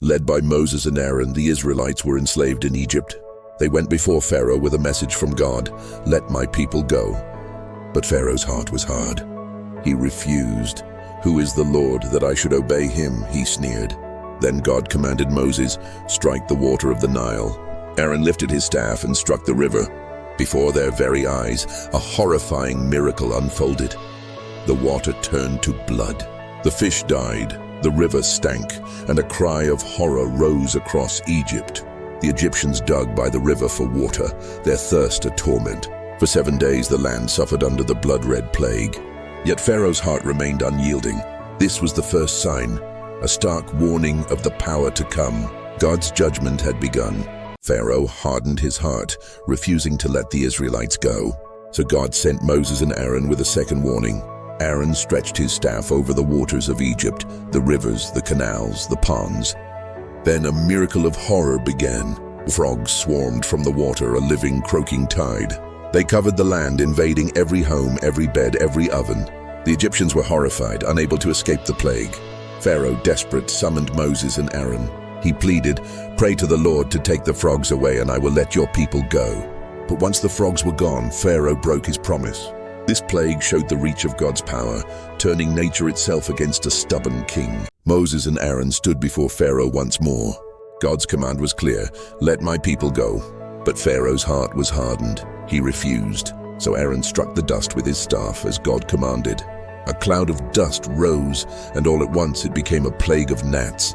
Led by Moses and Aaron, the Israelites were enslaved in Egypt. They went before Pharaoh with a message from God, "Let my people go." But Pharaoh's heart was hard. He refused. "Who is the Lord that I should obey him?" he sneered. Then God commanded Moses, "Strike the water of the Nile." Aaron lifted his staff and struck the river. Before their very eyes, a horrifying miracle unfolded. The water turned to blood. The fish died, the river stank, and a cry of horror rose across Egypt. The Egyptians dug by the river for water, their thirst a torment. For 7 days the land suffered under the blood-red plague. Yet Pharaoh's heart remained unyielding. This was the first sign, a stark warning of the power to come. God's judgment had begun. Pharaoh hardened his heart, refusing to let the Israelites go. So God sent Moses and Aaron with a second warning. Aaron stretched his staff over the waters of Egypt, the rivers, the canals, the ponds. Then a miracle of horror began. Frogs swarmed from the water, a living, croaking tide. They covered the land, invading every home, every bed, every oven. The Egyptians were horrified, unable to escape the plague. Pharaoh, desperate, summoned Moses and Aaron. He pleaded, "Pray to the Lord to take the frogs away, and I will let your people go." But once the frogs were gone, Pharaoh broke his promise. This plague showed the reach of God's power, turning nature itself against a stubborn king. Moses and Aaron stood before Pharaoh once more. God's command was clear, "Let my people go." But Pharaoh's heart was hardened. He refused. So Aaron struck the dust with his staff as God commanded. A cloud of dust rose, and all at once it became a plague of gnats.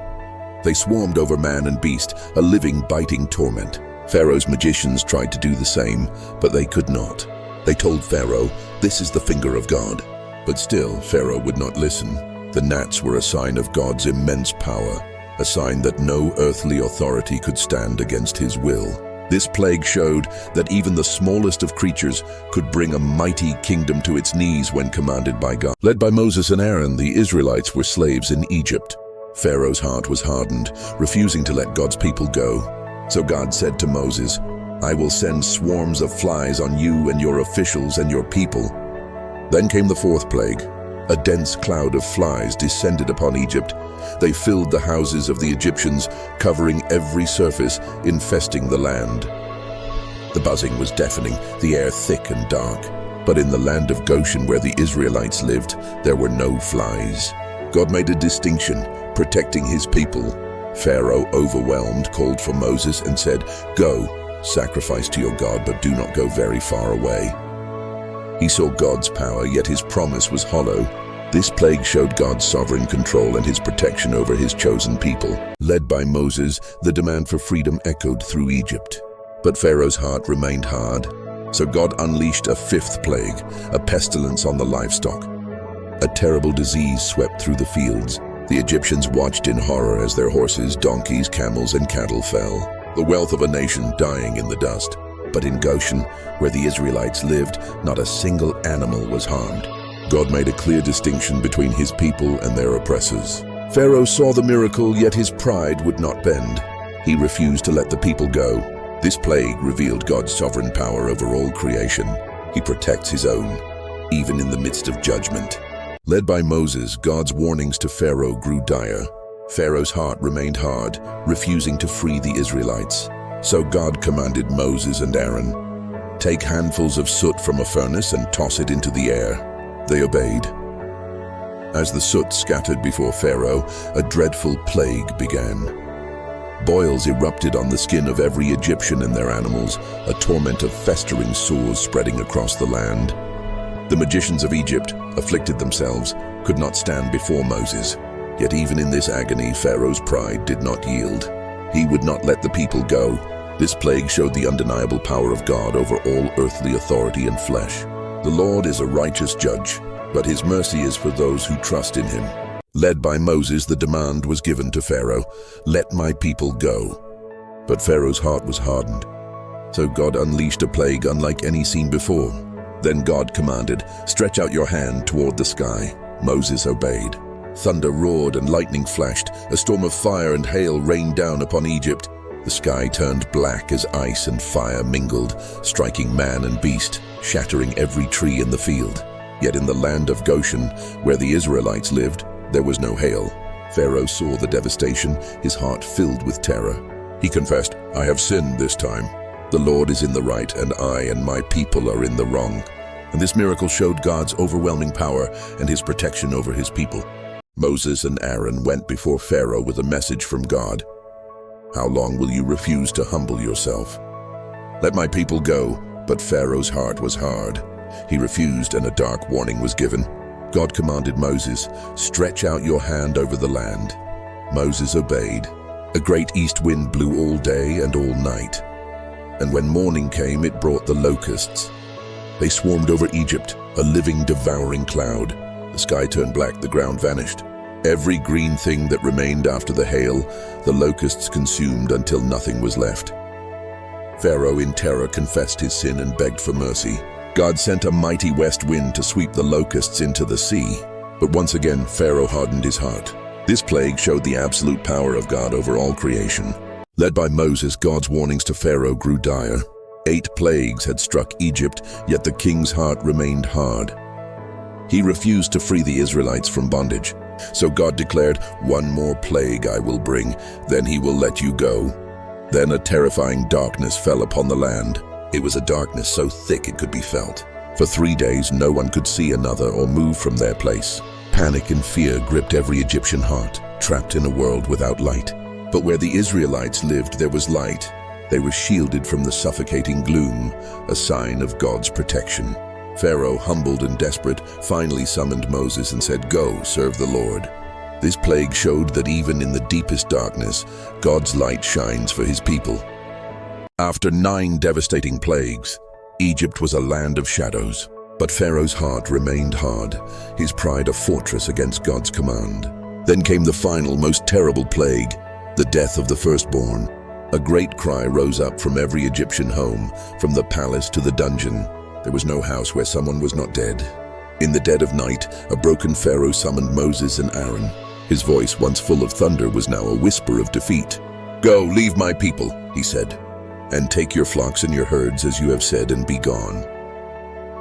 They swarmed over man and beast, a living, biting torment. Pharaoh's magicians tried to do the same, but they could not. They told Pharaoh, "This is the finger of God." But still, Pharaoh would not listen. The gnats were a sign of God's immense power, a sign that no earthly authority could stand against his will. This plague showed that even the smallest of creatures could bring a mighty kingdom to its knees when commanded by God. Led by Moses and Aaron, the Israelites were slaves in Egypt. Pharaoh's heart was hardened, refusing to let God's people go. So God said to Moses, "I will send swarms of flies on you and your officials and your people." Then came the fourth plague. A dense cloud of flies descended upon Egypt. They filled the houses of the Egyptians, covering every surface, infesting the land. The buzzing was deafening, the air thick and dark. But in the land of Goshen, where the Israelites lived, there were no flies. God made a distinction, protecting his people. Pharaoh, overwhelmed, called for Moses and said, "Go, sacrifice to your God, but do not go very far away." He saw God's power, yet his promise was hollow. This plague showed God's sovereign control and his protection over his chosen people. Led by Moses, the demand for freedom echoed through Egypt. But Pharaoh's heart remained hard. So God unleashed a fifth plague, a pestilence on the livestock. A terrible disease swept through the fields. The Egyptians watched in horror as their horses, donkeys, camels, and cattle fell. The wealth of a nation dying in the dust. But in Goshen, where the Israelites lived, not a single animal was harmed. God made a clear distinction between his people and their oppressors. Pharaoh saw the miracle, yet his pride would not bend. He refused to let the people go. This plague revealed God's sovereign power over all creation. He protects his own, even in the midst of judgment. Led by Moses, God's warnings to Pharaoh grew dire. Pharaoh's heart remained hard, refusing to free the Israelites. So God commanded Moses and Aaron, "Take handfuls of soot from a furnace and toss it into the air." They obeyed. As the soot scattered before Pharaoh, a dreadful plague began. Boils erupted on the skin of every Egyptian and their animals, a torment of festering sores spreading across the land. The magicians of Egypt, afflicted themselves, could not stand before Moses. Yet even in this agony, Pharaoh's pride did not yield. He would not let the people go. This plague showed the undeniable power of God over all earthly authority and flesh. The Lord is a righteous judge, but his mercy is for those who trust in him. Led by Moses, the demand was given to Pharaoh, "Let my people go." But Pharaoh's heart was hardened. So God unleashed a plague unlike any seen before. Then God commanded, "Stretch out your hand toward the sky." Moses obeyed. Thunder roared and lightning flashed. A storm of fire and hail rained down upon Egypt. The sky turned black as ice and fire mingled, striking man and beast, shattering every tree in the field. Yet in the land of Goshen, where the Israelites lived, there was no hail. Pharaoh saw the devastation, his heart filled with terror. He confessed, "I have sinned this time. The Lord is in the right, and I and my people are in the wrong." And this miracle showed God's overwhelming power and his protection over his people. Moses and Aaron went before Pharaoh with a message from God. "How long will you refuse to humble yourself? Let my people go." But Pharaoh's heart was hard. He refused, and a dark warning was given. God commanded Moses, "Stretch out your hand over the land." Moses obeyed. A great east wind blew all day and all night. And when morning came, it brought the locusts. They swarmed over Egypt, a living, devouring cloud. The sky turned black, the ground vanished. Every green thing that remained after the hail, the locusts consumed until nothing was left. Pharaoh, in terror, confessed his sin and begged for mercy. God sent a mighty west wind to sweep the locusts into the sea. But once again, Pharaoh hardened his heart. This plague showed the absolute power of God over all creation. Led by Moses, God's warnings to Pharaoh grew dire. 8 plagues had struck Egypt, yet the king's heart remained hard. He refused to free the Israelites from bondage. So God declared, "One more plague I will bring, then he will let you go." Then a terrifying darkness fell upon the land. It was a darkness so thick it could be felt. For 3 days, no one could see another or move from their place. Panic and fear gripped every Egyptian heart, trapped in a world without light. But where the Israelites lived, there was light. They were shielded from the suffocating gloom, a sign of God's protection. Pharaoh, humbled and desperate, finally summoned Moses and said, "Go, serve the Lord." This plague showed that even in the deepest darkness, God's light shines for his people. After 9 devastating plagues, Egypt was a land of shadows. But Pharaoh's heart remained hard, his pride a fortress against God's command. Then came the final, most terrible plague, the death of the firstborn. A great cry rose up from every Egyptian home, from the palace to the dungeon. There was no house where someone was not dead. In the dead of night, a broken Pharaoh summoned Moses and Aaron. His voice, once full of thunder, was now a whisper of defeat. "Go, leave my people," he said, "and take your flocks and your herds as you have said, and be gone."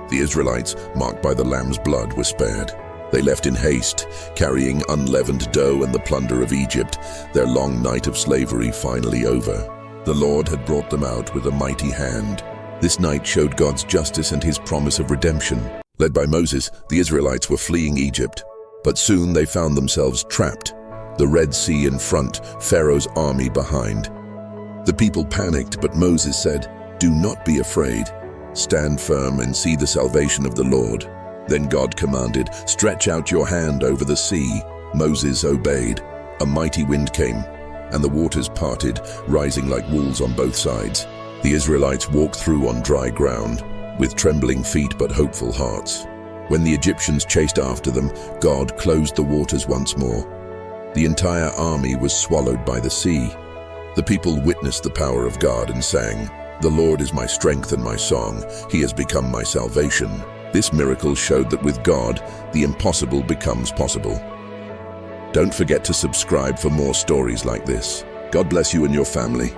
The Israelites, marked by the lamb's blood, were spared. They left in haste, carrying unleavened dough and the plunder of Egypt, their long night of slavery finally over. The Lord had brought them out with a mighty hand. This night showed God's justice and his promise of redemption. Led by Moses, the Israelites were fleeing Egypt. But soon they found themselves trapped. The Red Sea in front, Pharaoh's army behind. The people panicked, but Moses said, "Do not be afraid. Stand firm and see the salvation of the Lord." Then God commanded, "Stretch out your hand over the sea." Moses obeyed. A mighty wind came, and the waters parted, rising like walls on both sides. The Israelites walked through on dry ground, with trembling feet but hopeful hearts. When the Egyptians chased after them, God closed the waters once more. The entire army was swallowed by the sea. The people witnessed the power of God and sang, "The Lord is my strength and my song. He has become my salvation." This miracle showed that with God, the impossible becomes possible. Don't forget to subscribe for more stories like this. God bless you and your family.